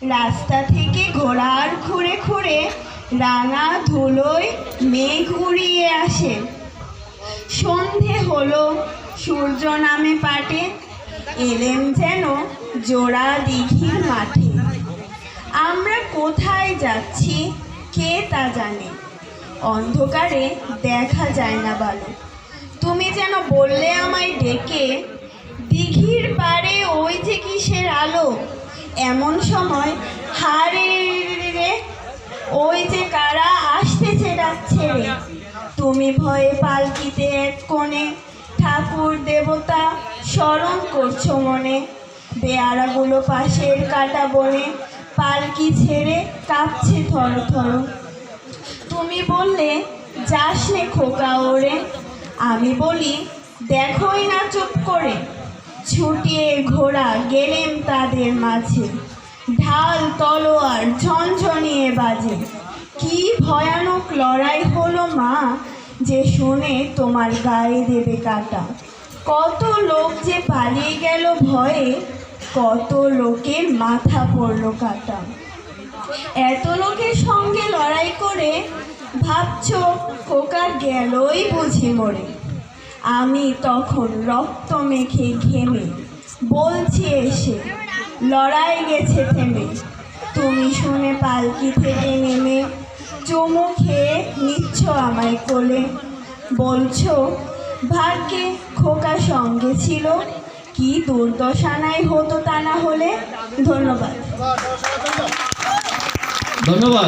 রাস্তা থেকে ঘোড়ার খুঁড়ে খুঁড়ে রাঙা ধুলোয় মেঘ উড়িয়ে আসে। সন্ধে হলো, সূর্য নামে পাটে, এলেম যেন জোড়া দিঘির মাঠে। আমরা কোথায় যাচ্ছি কে তা জানে, অন্ধকারে দেখা যায় না ভালো। তুমি যেন বললে আমায় ডেকে, দিঘির পাড়ে ওই যে কিসের আলো। এমন সময় হারে রে, ওই যে কারা আসতেছে ডাক ছেড়ে। তুমি ভয়ে পালকিতে এক কোণে ঠাকুর দেবতা স্মরণ করছো মনে। বেয়ারাগুলো পাশের কাটা বনে পালকি ছেড়ে কাঁপছে থর থর। তুমি বললে যাস নে খোকা ওরে, আমি বলি দেখোই না চুপ করে। ছুটিয়ে ঘোড়া গেলেম তাদের মাঝে, ঢাল তলোয়ার ঝনঝনিয়ে বাজে। কি ভয়ানক লড়াই হলো মা, যে শুনে তোমার গায়ে দেবে কাটা। কত লোক যে পালিয়ে গেল ভয়ে, কত লোকের মাথা পড়লো কাটা। এত লোকের সঙ্গে লড়াই করে ভাবছো খোকা গেলই বুঝি মরে। আমি তখন রক্ত মেখে ঘেমে বলছি এসে, লড়াই গেছে থেমে। তুমি শুনে পালকি থেকে নেমে চুমু খেয়ে নিচ্ছ আমায় কোলে। বলছো ভাগ্যে খোকা সঙ্গে ছিল, কি দুর্দশা নাই হতো তা না হলে। ধন্যবাদ। ধন্যবাদ।